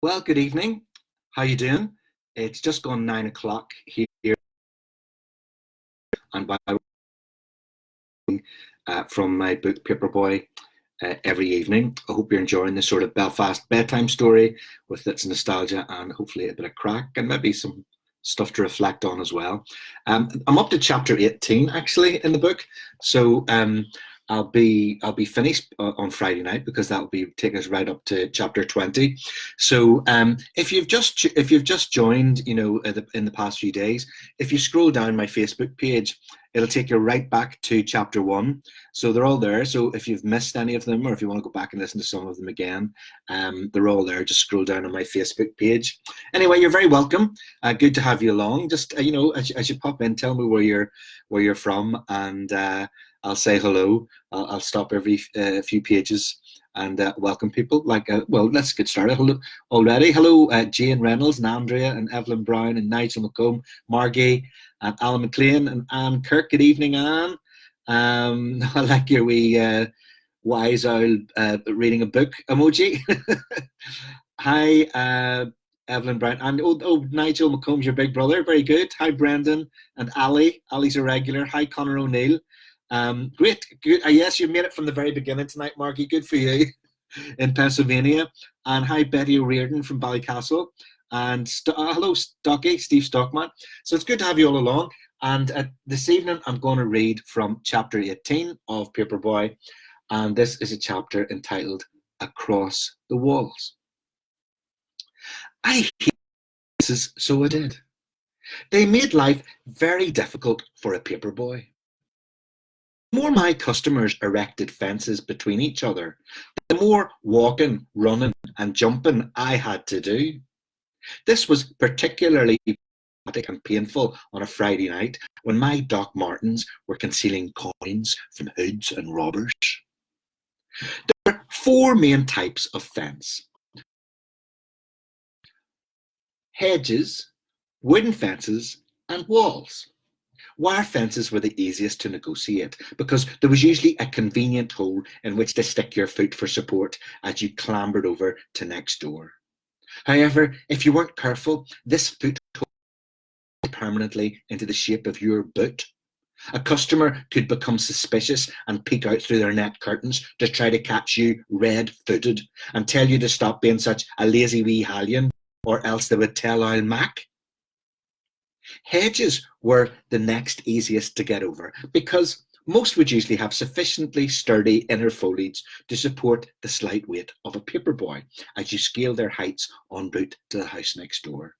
Well, good evening. How you doing? It's just gone 9 o'clock here, and from my book Paperboy every evening. I hope you're enjoying this sort of Belfast bedtime story with its nostalgia and hopefully a bit of crack and maybe some stuff to reflect on as well. I'm up to chapter 18 actually in the book, so I'll be finished on Friday night because that will be take us right up to chapter 20. So if you've just joined, in the past few days, if you scroll down my Facebook page, it'll take you right back to chapter 1. So they're all there. So if you've missed any of them, or if you want to go back and listen to some of them again, they're all there. Just scroll down on my Facebook page. Anyway, you're very welcome. Good to have you along. Just as you pop in, tell me where you're from, and I'll say hello. I'll stop every few pages and welcome people. Let's get started. Hello already. Hello, Jane Reynolds and Andrea and Evelyn Brown and Nigel McComb, Margie and Alan McLean and Anne Kirk. Good evening, Anne. I like your wee wise owl reading a book emoji. Hi, Evelyn Brown. And Nigel McComb's your big brother. Very good. Hi, Brendan and Ali. Ali's a regular. Hi, Connor O'Neill. Great. Good. Yes, you made it from the very beginning tonight, Margie. Good for you in Pennsylvania. And hi, Betty O'Riordan from Ballycastle. And hello, Stocky, Steve Stockman. So it's good to have you all along. And this evening, I'm going to read from chapter 18 of Paperboy. And this is a chapter entitled Across the Walls. I hate this, so I did. They made life very difficult for a paperboy. The more my customers erected fences between each other, the more walking, running, and jumping I had to do. This was particularly problematic and painful on a Friday night when my Doc Martens were concealing coins from hoods and robbers. There are four main types of fence: hedges, wooden fences, and walls. Wire fences were the easiest to negotiate because there was usually a convenient hole in which to stick your foot for support as you clambered over to next door. However, if you weren't careful, this foot hole permanently into the shape of your boot. A customer could become suspicious and peek out through their net curtains to try to catch you red-footed and tell you to stop being such a lazy wee hallion, or else they would tell Old Mac. Hedges were the next easiest to get over because most would usually have sufficiently sturdy inner foliage to support the slight weight of a paperboy as you scale their heights en route to the house next door.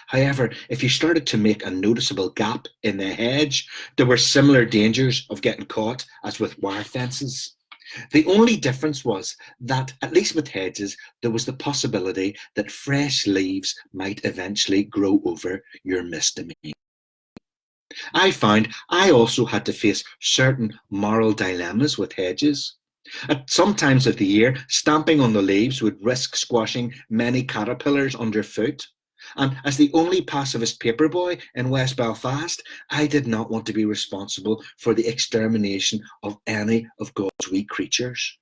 However, if you started to make a noticeable gap in the hedge, there were similar dangers of getting caught as with wire fences. The only difference was that, at least with hedges, there was the possibility that fresh leaves might eventually grow over your misdemeanor. I found I also had to face certain moral dilemmas with hedges. At some times of the year, stamping on the leaves would risk squashing many caterpillars underfoot. And as the only pacifist paperboy in West Belfast, I did not want to be responsible for the extermination of any of God's wee creatures.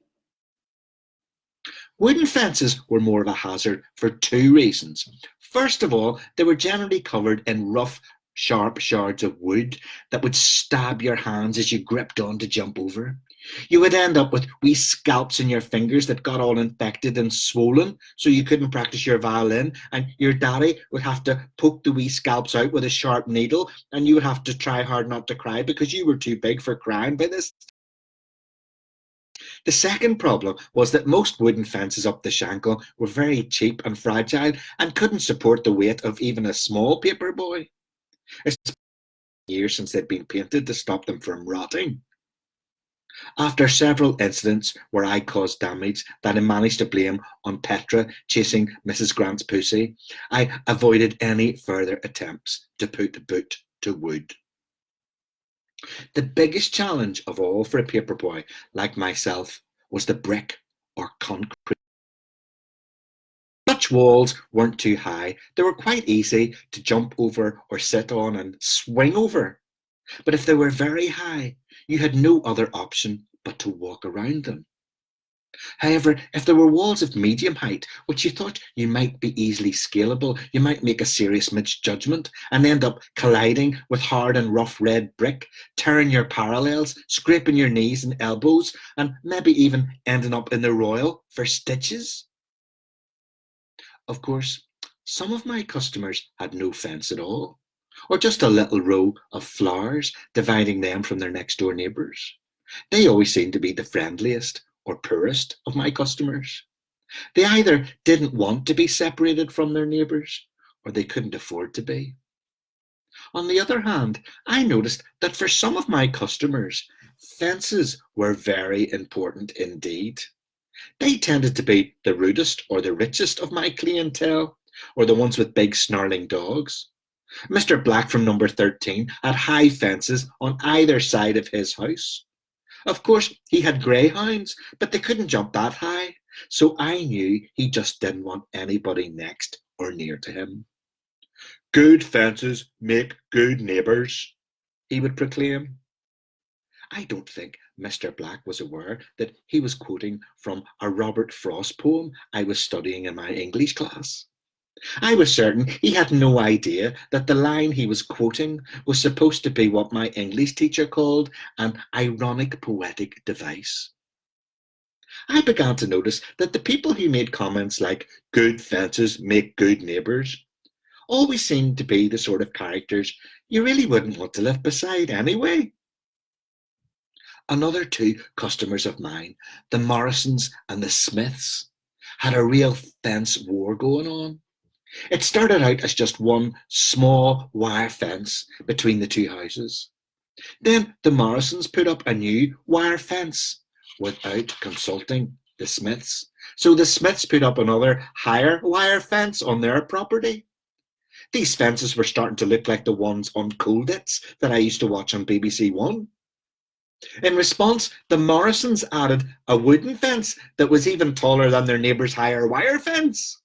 Wooden fences were more of a hazard for two reasons. First of all, they were generally covered in rough, sharp shards of wood that would stab your hands as you gripped on to jump over. You would end up with wee scalps in your fingers that got all infected and swollen, so you couldn't practice your violin, and your daddy would have to poke the wee scalps out with a sharp needle, and you would have to try hard not to cry because you were too big for crying by this. The second problem was that most wooden fences up the Shankill were very cheap and fragile and couldn't support the weight of even a small paperboy. It's been years since they'd been painted to stop them from rotting. After several incidents where I caused damage that I managed to blame on Petra chasing Mrs. Grant's pussy, I avoided any further attempts to put the boot to wood. The biggest challenge of all for a paperboy like myself was the brick or concrete. Such walls weren't too high. They were quite easy to jump over or sit on and swing over. But if they were very high, you had no other option but to walk around them. However, if there were walls of medium height, which you thought you might be easily scalable, you might make a serious misjudgment and end up colliding with hard and rough red brick, tearing your parallels, scraping your knees and elbows, and maybe even ending up in the Royal for stitches. Of course, some of my customers had no fence at all, or just a little row of flowers dividing them from their next door neighbours. They always seemed to be the friendliest or poorest of my customers. They either didn't want to be separated from their neighbours, or they couldn't afford to be. On the other hand, I noticed that for some of my customers, fences were very important indeed. They tended to be the rudest or the richest of my clientele, or the ones with big snarling dogs. Mr. Black from number 13 had high fences on either side of his house. Of course, he had greyhounds, but they couldn't jump that high, so I knew he just didn't want anybody next or near to him. Good fences make good neighbours, he would proclaim. I don't think Mr. Black was aware that he was quoting from a Robert Frost poem I was studying in my English class. I was certain he had no idea that the line he was quoting was supposed to be what my English teacher called an ironic poetic device. I began to notice that the people who made comments like good fences make good neighbours always seemed to be the sort of characters you really wouldn't want to live beside anyway. Another two customers of mine, the Morrisons and the Smiths, had a real fence war going on. It started out as just one small wire fence between the two houses. Then the Morrisons put up a new wire fence without consulting the Smiths. So the Smiths put up another higher wire fence on their property. These fences were starting to look like the ones on Colditz that I used to watch on BBC One. In response, the Morrisons added a wooden fence that was even taller than their neighbour's higher wire fence.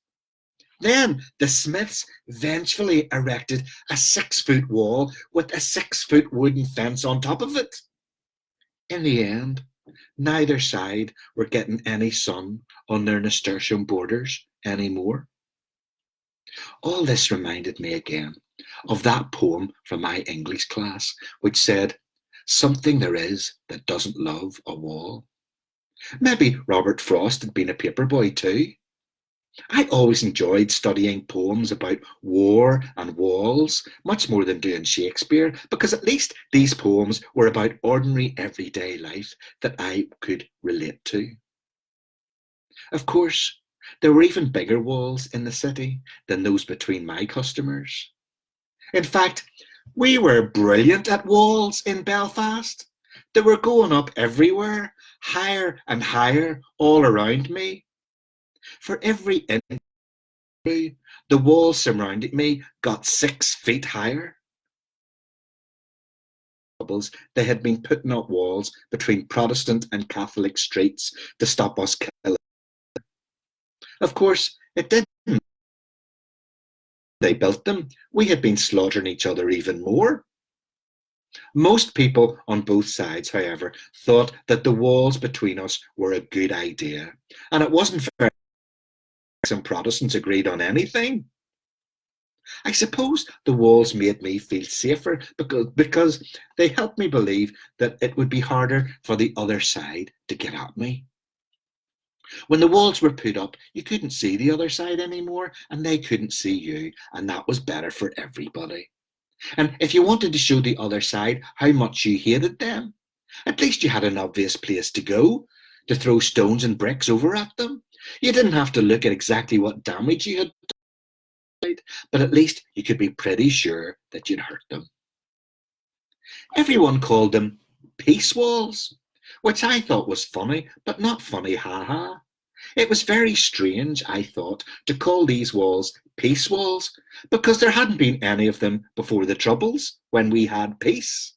Then the Smiths vengefully erected a 6-foot wall with a 6-foot wooden fence on top of it. In the end, neither side were getting any sun on their nasturtium borders anymore. All this reminded me again of that poem from my English class, which said, "Something there is that doesn't love a wall." Maybe Robert Frost had been a paperboy too. I always enjoyed studying poems about war and walls, much more than doing Shakespeare, because at least these poems were about ordinary everyday life that I could relate to. Of course, there were even bigger walls in the city than those between my customers. In fact, we were brilliant at walls in Belfast. They were going up everywhere, higher and higher all around me. For every inch the walls surrounding me got 6 feet higher. They had been putting up walls between Protestant and Catholic streets to stop us killing. Of course, it didn't. They built them. We had been slaughtering each other even more. Most people on both sides, however, thought that the walls between us were a good idea, and it wasn't fair. Some Protestants agreed on anything. I suppose the walls made me feel safer because they helped me believe that it would be harder for the other side to get at me. When the walls were put up, you couldn't see the other side anymore, and they couldn't see you, and that was better for everybody. And if you wanted to show the other side how much you hated them, at least you had an obvious place to go, to throw stones and bricks over at them. You didn't have to look at exactly what damage you had done, but at least you could be pretty sure that you'd hurt them. Everyone called them peace walls, which I thought was funny, but not funny, haha. It was very strange, I thought, to call these walls peace walls, because there hadn't been any of them before the Troubles, when we had peace.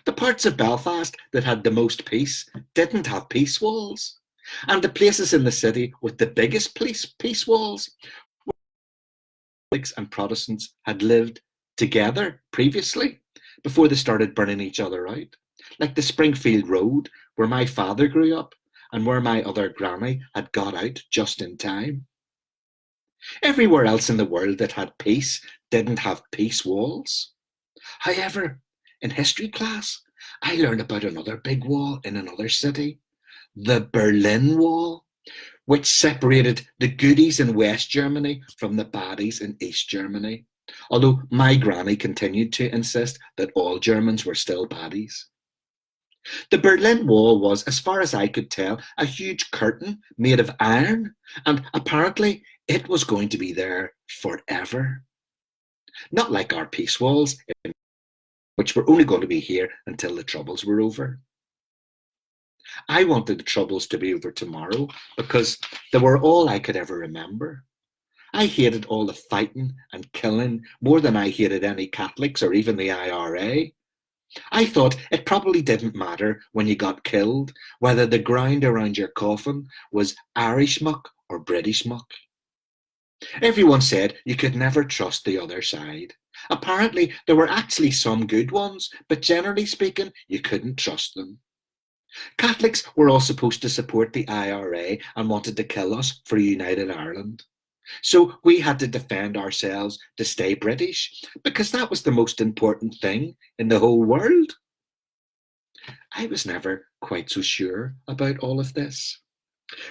The parts of Belfast that had the most peace didn't have peace walls, and the places in the city with the biggest peace walls where Catholics and Protestants had lived together previously, before they started burning each other out, like the Springfield Road, where my father grew up, and where my other granny had got out just in time. Everywhere else in the world that had peace didn't have peace walls. However, in history class, I learned about another big wall in another city, the Berlin Wall, which separated the goodies in West Germany from the baddies in East Germany, although my granny continued to insist that all Germans were still baddies. The Berlin Wall was, as far as I could tell, a huge curtain made of iron, and apparently it was going to be there forever. Not like our peace walls, which were only going to be here until the Troubles were over. I wanted the Troubles to be over tomorrow because they were all I could ever remember. I hated all the fighting and killing more than I hated any Catholics or even the IRA. I thought it probably didn't matter when you got killed whether the ground around your coffin was Irish muck or British muck. Everyone said you could never trust the other side. Apparently, there were actually some good ones, but generally speaking, you couldn't trust them. Catholics were all supposed to support the IRA and wanted to kill us for a united Ireland. So we had to defend ourselves to stay British, because that was the most important thing in the whole world. I was never quite so sure about all of this.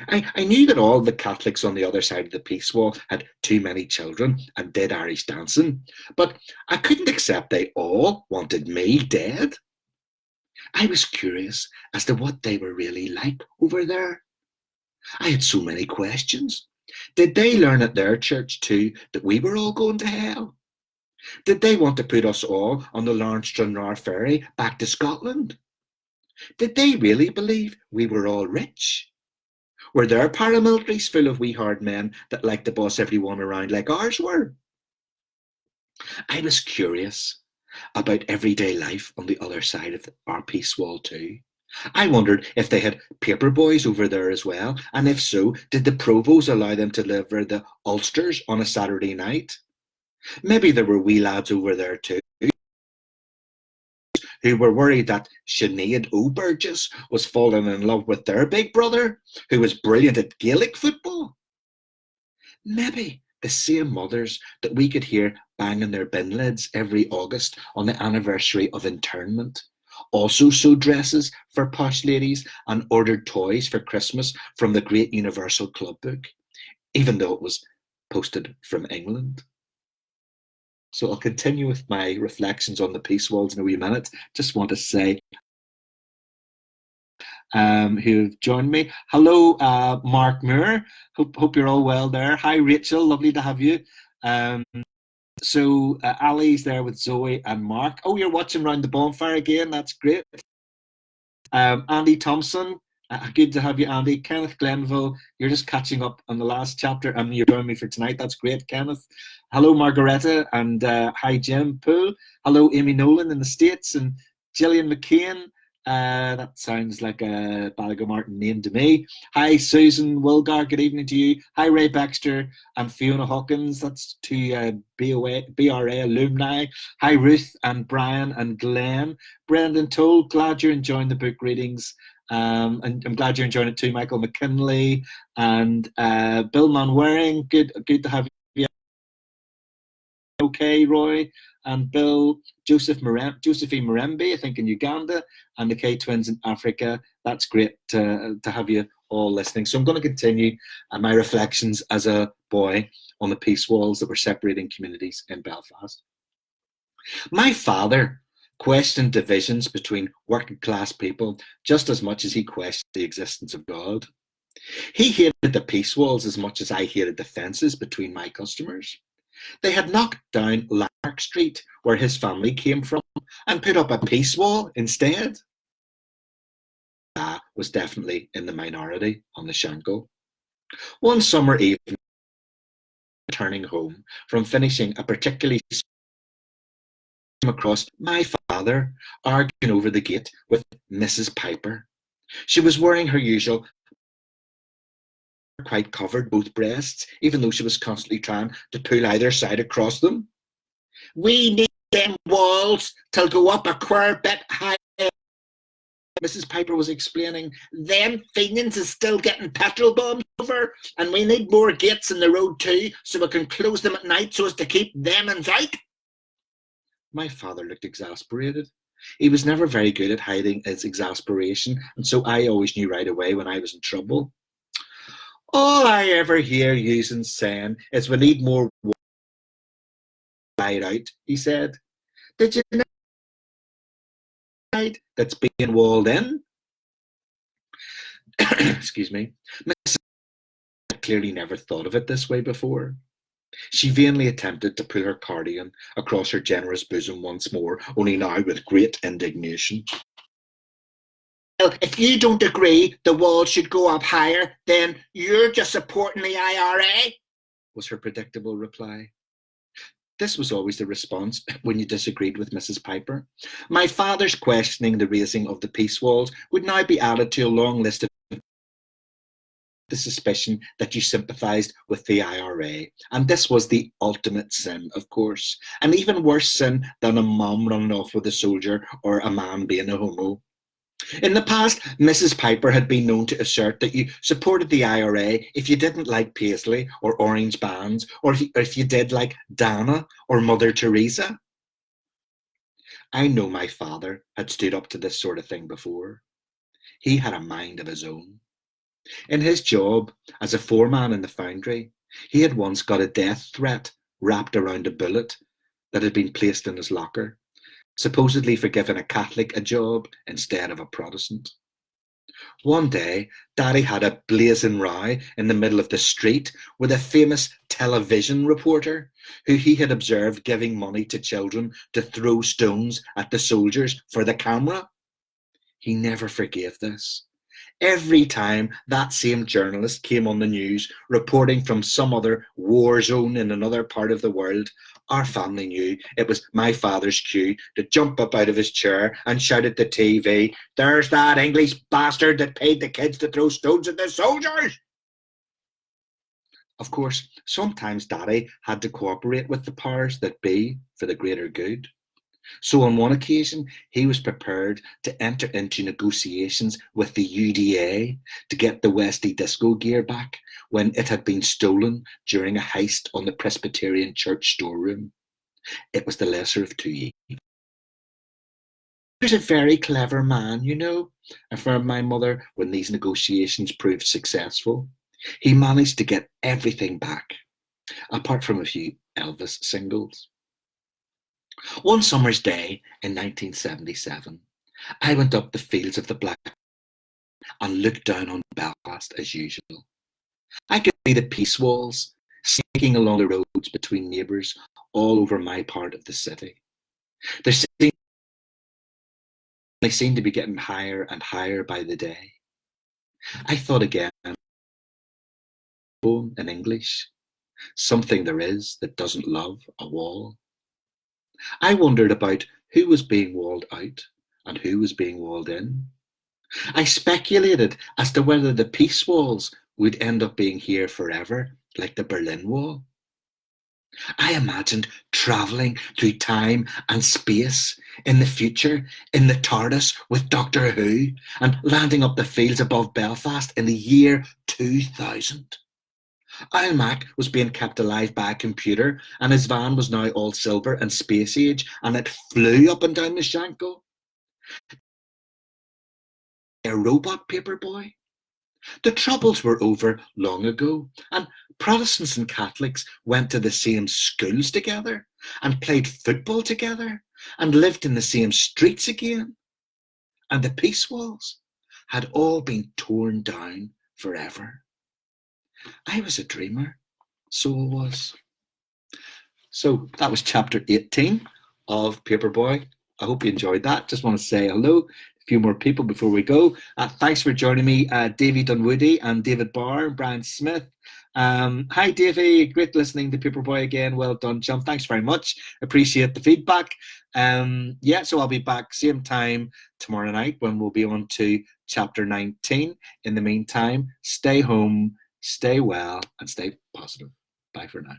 I knew that all the Catholics on the other side of the peace wall had too many children and did Irish dancing, but I couldn't accept they all wanted me dead. I was curious as to what they were really like over there. I had so many questions. Did they learn at their church too that we were all going to hell? Did they want to put us all on the Lawrence-Stranraer ferry back to Scotland? Did they really believe we were all rich? Were their paramilitaries full of wee hard men that liked to boss everyone around like ours were? I was curious about everyday life on the other side of our peace wall too. I wondered if they had paperboys over there as well, and if so, did the provos allow them to deliver the Ulsters on a Saturday night? Maybe there were wee lads over there too who were worried that Sinead O'Burgess was falling in love with their big brother, who was brilliant at Gaelic football. Maybe the same mothers that we could hear banging their bin lids every August on the anniversary of internment also sewed dresses for posh ladies and ordered toys for Christmas from the Great Universal Club Book, even though it was posted from England. So I'll continue with my reflections on the peace walls in a wee minute. Just want to say who've joined me. Hello, Mark Moore. Hope you're all well there. Hi, Rachel. Lovely to have you. So Ali's there with Zoe and Mark. Oh, you're watching Round the Bonfire again. That's great. Andy Thompson. Good to have you, Andy. Kenneth Glenville, you're just catching up on the last chapter and you're joining me for tonight. That's great, Kenneth. Hello, Margareta, and hi, Jim Poole. Hello, Amy Nolan in the States, and Gillian McCain. That sounds like a Ballygomartin name to me. Hi, Susan Wilgar. Good evening to you. Hi, Ray Baxter and Fiona Hawkins. That's two BRA alumni. Hi, Ruth and Brian and Glenn. Brendan Toll, glad you're enjoying the book readings. And I'm glad you're enjoying it too, Michael McKinley and Bill Manwaring. Good to have you. Okay, Roy and Bill, Josephine Marembe, I think in Uganda, and the K Twins in Africa. That's great to have you all listening. So I'm going to continue my reflections as a boy on the peace walls that were separating communities in Belfast. My father questioned divisions between working class people just as much as he questioned the existence of God. He hated the peace walls as much as I hated the fences between my customers. They had knocked down Lark Street, where his family came from, and put up a peace wall instead. I was definitely in the minority on the Shankill. One summer evening, returning home from finishing a particularly came across my father arguing over the gate with Mrs. Piper. She was wearing her usual quite covered both breasts, even though she was constantly trying to pull either side across them. We need them walls to go up a queer bit higher. Mrs. Piper was explaining, them fiends is still getting petrol bombs over, and we need more gates in the road too, so we can close them at night so as to keep them in sight. My father looked exasperated. He was never very good at hiding his exasperation, and so I always knew right away when I was in trouble. All I ever hear using saying is we need more light out, he said. Did you know that's being walled in? Excuse me. Miss had clearly never thought of it this way before. She vainly attempted to pull her cardigan across her generous bosom once more, only now with great indignation. Well, if you don't agree the wall should go up higher, then you're just supporting the IRA, was her predictable reply. This was always the response when you disagreed with Mrs. Piper. My father's questioning the raising of the peace walls would now be added to a long list of the suspicion that you sympathised with the IRA. And this was the ultimate sin, of course. An even worse sin than a mum running off with a soldier or a man being a homo. In the past, Mrs. Piper had been known to assert that you supported the IRA if you didn't like Paisley or orange bands, or if you did like Dana or Mother Teresa. I know my father had stood up to this sort of thing before. He had a mind of his own. In his job as a foreman in the foundry, he had once got a death threat wrapped around a bullet that had been placed in his locker, supposedly for giving a Catholic a job instead of a Protestant. One day, Daddy had a blazing row in the middle of the street with a famous television reporter who he had observed giving money to children to throw stones at the soldiers for the camera. He never forgave this. Every time that same journalist came on the news reporting from some other war zone in another part of the world, our family knew it was my father's cue to jump up out of his chair and shout at the TV, "There's that English bastard that paid the kids to throw stones at the soldiers!" Of course, sometimes Daddy had to cooperate with the powers that be for the greater good. So on one occasion, he was prepared to enter into negotiations with the UDA to get the Westie disco gear back when it had been stolen during a heist on the Presbyterian church storeroom. It was the lesser of two evils. "He was a very clever man, you know," affirmed my mother when these negotiations proved successful. "He managed to get everything back, apart from a few Elvis singles." One summer's day in 1977, I went up the fields of the Black and looked down on Belfast as usual. I could see the peace walls sneaking along the roads between neighbours all over my part of the city. They seemed to be getting higher and higher by the day. I thought again, in English, something there is that doesn't love a wall. I wondered about who was being walled out and who was being walled in. I speculated as to whether the peace walls would end up being here forever, like the Berlin Wall. I imagined travelling through time and space in the future in the TARDIS with Doctor Who and landing up the fields above Belfast in the year 2000. Almac was being kept alive by a computer, and his van was now all silver and space age, and it flew up and down the Shankill. A robot Paperboy. The troubles were over long ago, and Protestants and Catholics went to the same schools together, and played football together, and lived in the same streets again. And the peace walls had all been torn down forever. I was a dreamer, so I was. So that was chapter 18 of Paperboy. I hope you enjoyed that. Just want to say hello, a few more people before we go. Thanks for joining me, Davey Dunwoody and David Barr and Brian Smith. Hi, Davey. Great listening to Paperboy again. Well done, chum. Thanks very much. Appreciate the feedback. Yeah, so I'll be back same time tomorrow night when we'll be on to chapter 19. In the meantime, stay home, stay well, and stay positive. Bye for now.